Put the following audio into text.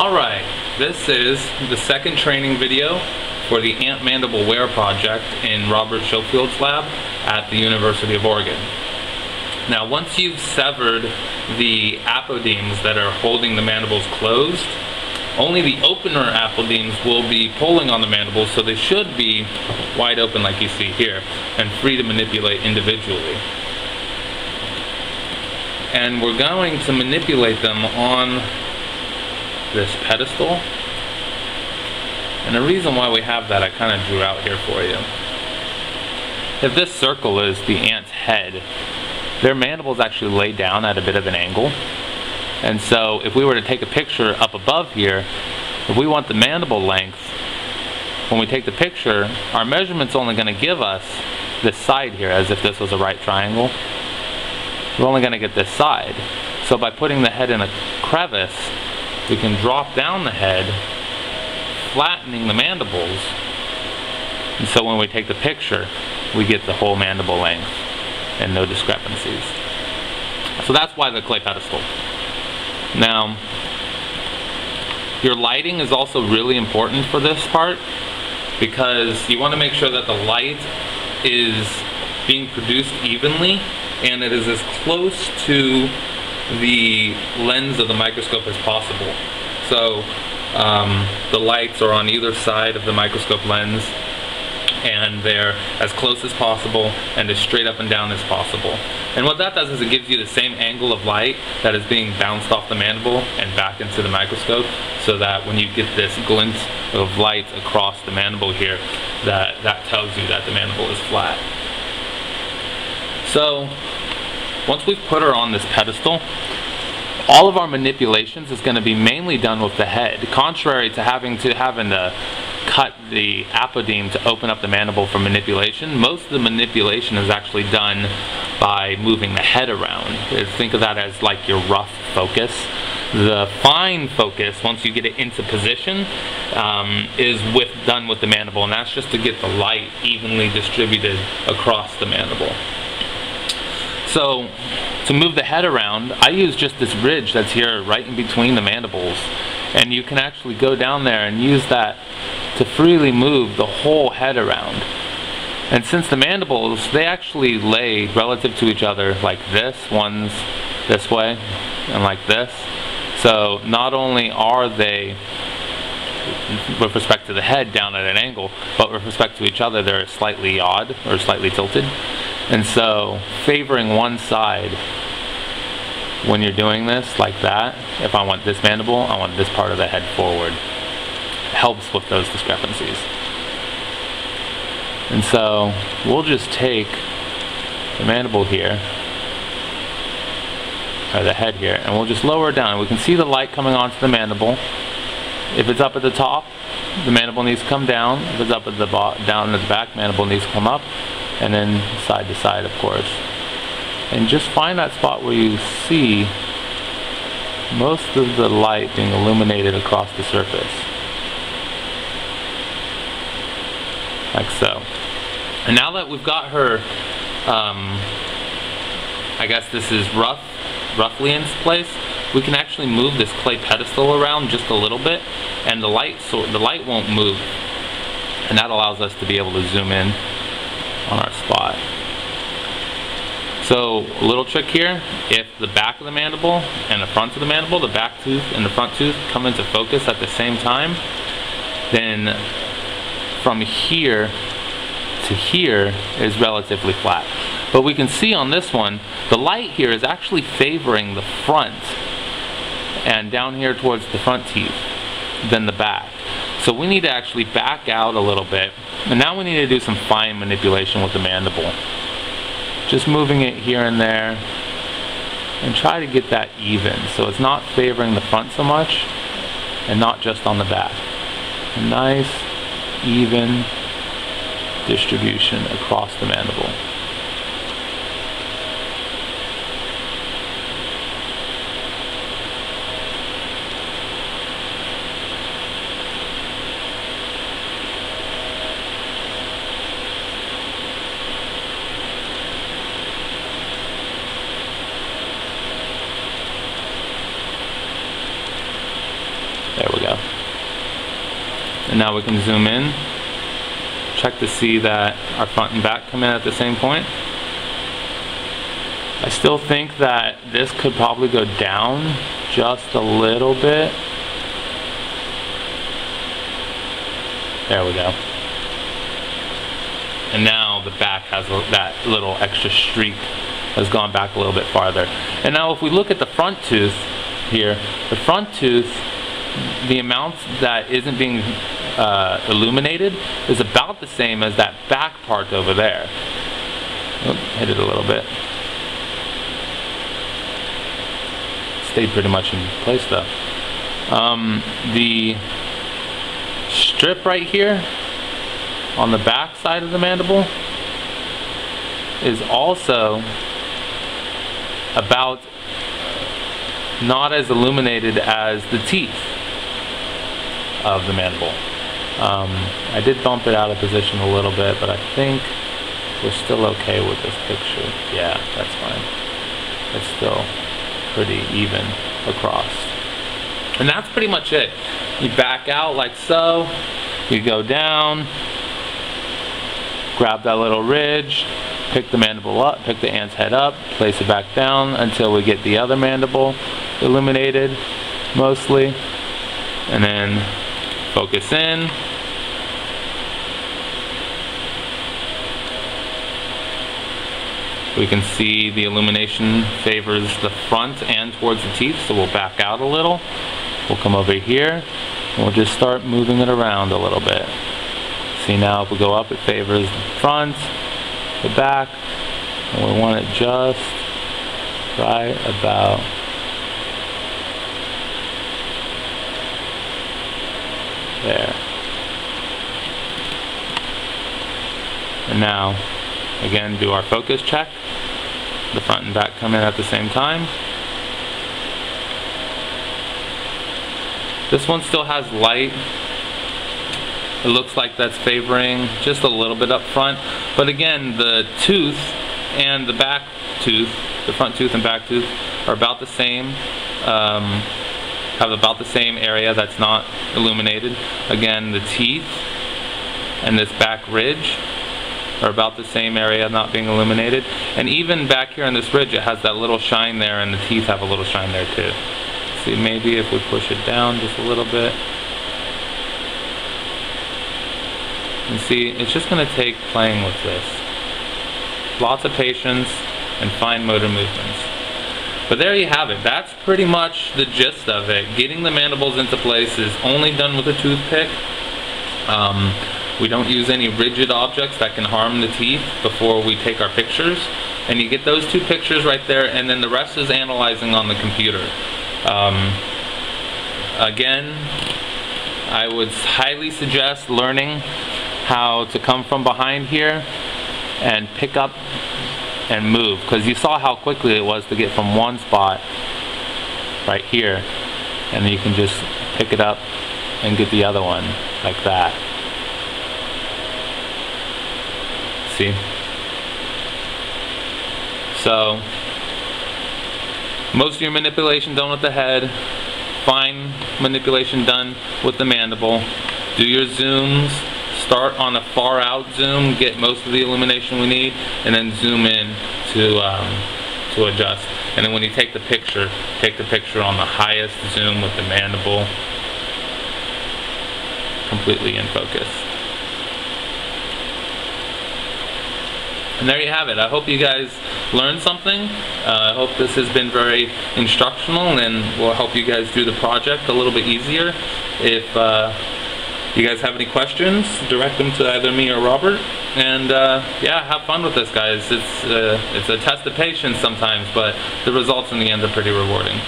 Alright, this is the second training video for the Ant Mandible Wear project in Robert Schofield's lab at the University of Oregon. Now, once you've severed the apodemes that are holding the mandibles closed, only the opener apodemes will be pulling on the mandibles, so they should be wide open like you see here and free to manipulate individually. And we're going to manipulate them on this pedestal. And the reason why we have that I kind of drew out here for you. If this circle is the ant's head, their mandibles actually lay down at a bit of an angle. And so if we were to take a picture up above here, if we want the mandible length, when we take the picture, our measurement's only going to give us this side here, as if this was a right triangle. We're only going to get this side. So by putting the head in a crevice, we can drop down the head, flattening the mandibles, and so when we take the picture, we get the whole mandible length and no discrepancies. So that's why the clay pedestal. Now, your lighting is also really important for this part, because you want to make sure that the light is being produced evenly and it is as close to the lens of the microscope as possible. So the lights are on either side of the microscope lens, and they're as close as possible and as straight up and down as possible. And what that does is it gives you the same angle of light that is being bounced off the mandible and back into the microscope, so that when you get this glint of light across the mandible here, that tells you that the mandible is flat. So once we've put her on this pedestal, all of our manipulations is going to be mainly done with the head, contrary to having to cut the apodeme to open up the mandible for manipulation. Most of the manipulation is actually done by moving the head around. Think of that as like your rough focus. The fine focus, once you get it into position, is done with the mandible, and that's just to get the light evenly distributed across the mandible. So to move the head around, I use just this ridge that's here right in between the mandibles, and you can actually go down there and use that to freely move the whole head around. And since the mandibles, they actually lay relative to each other like this, one's this way and like this. So not only are they, with respect to the head, down at an angle, but with respect to each other, they're slightly odd or slightly tilted. And so favoring one side when you're doing this like that, if I want this mandible, I want this part of the head forward, helps with those discrepancies. And so we'll just take the mandible here, or the head here, and we'll just lower it down. We can see the light coming onto the mandible. If it's up at the top, the mandible needs to come down. If it's up at the down at the back, mandible needs to come up, and then side to side, of course. And just find that spot where you see most of the light being illuminated across the surface. Like so. And now that we've got her, I guess this is roughly in place, we can actually move this clay pedestal around just a little bit, and the light won't move. And that allows us to be able to zoom in on our spot. So a little trick here, if the back of the mandible and the front of the mandible, the back tooth and the front tooth come into focus at the same time, then from here to here is relatively flat. But we can see on this one, the light here is actually favoring the front and down here towards the front teeth than the back. So we need to actually back out a little bit, and now we need to do some fine manipulation with the mandible. Just moving it here and there, and try to get that even, so it's not favoring the front so much, and not just on the back. A nice, even distribution across the mandible. There we go. And now we can zoom in, check to see that our front and back come in at the same point. I still think that this could probably go down just a little bit. There we go. And now the back has that little extra streak has gone back a little bit farther. And now if we look at the front tooth here, the front tooth, the amount that isn't being illuminated is about the same as that back part over there. Oh, hit it a little bit. Stayed pretty much in place though. The strip right here on the back side of the mandible is also about not as illuminated as the teeth of the mandible. I did bump it out of position a little bit, but I think we're still okay with this picture. Yeah, that's fine. It's still pretty even across. And that's pretty much it. You back out like so, you go down, grab that little ridge, pick the mandible up, pick the ant's head up, place it back down until we get the other mandible illuminated mostly, and then focus in. We can see the illumination favors the front and towards the teeth, so we'll back out a little. We'll come over here and we'll just start moving it around a little bit. See, now if we go up, it favors the front, the back, and we want it just right about there. And now, again, do our focus check. The front and back come in at the same time. This one still has light. It looks like that's favoring just a little bit up front. But again, the tooth and the back tooth, the front tooth and back tooth, are about the same. Have about the same area that's not illuminated. Again, the teeth and this back ridge are about the same area not being illuminated. And even back here on this ridge, it has that little shine there, and the teeth have a little shine there too. See, maybe if we push it down just a little bit. And see, it's just going to take playing with this. Lots of patience and fine motor movements. But there you have it. That's pretty much the gist of it. Getting the mandibles into place is only done with a toothpick. We don't use any rigid objects that can harm the teeth before we take our pictures. And you get those two pictures right there, and then the rest is analyzing on the computer. Again, I would highly suggest learning how to come from behind here and pick up and move, because you saw how quickly it was to get from one spot right here, and then you can just pick it up and get the other one like that. See? So most of your manipulation done with the head, fine manipulation done with the mandible. Do your zooms, start on a far out zoom, get most of the illumination we need, and then zoom in to adjust. And then when you take the picture on the highest zoom with the mandible completely in focus. And there you have it. I hope you guys learned something. I hope this has been very instructional and will help you guys do the project a little bit easier. If you guys have any questions, direct them to either me or Robert. And yeah, have fun with this, guys. It's a test of patience sometimes, but the results in the end are pretty rewarding.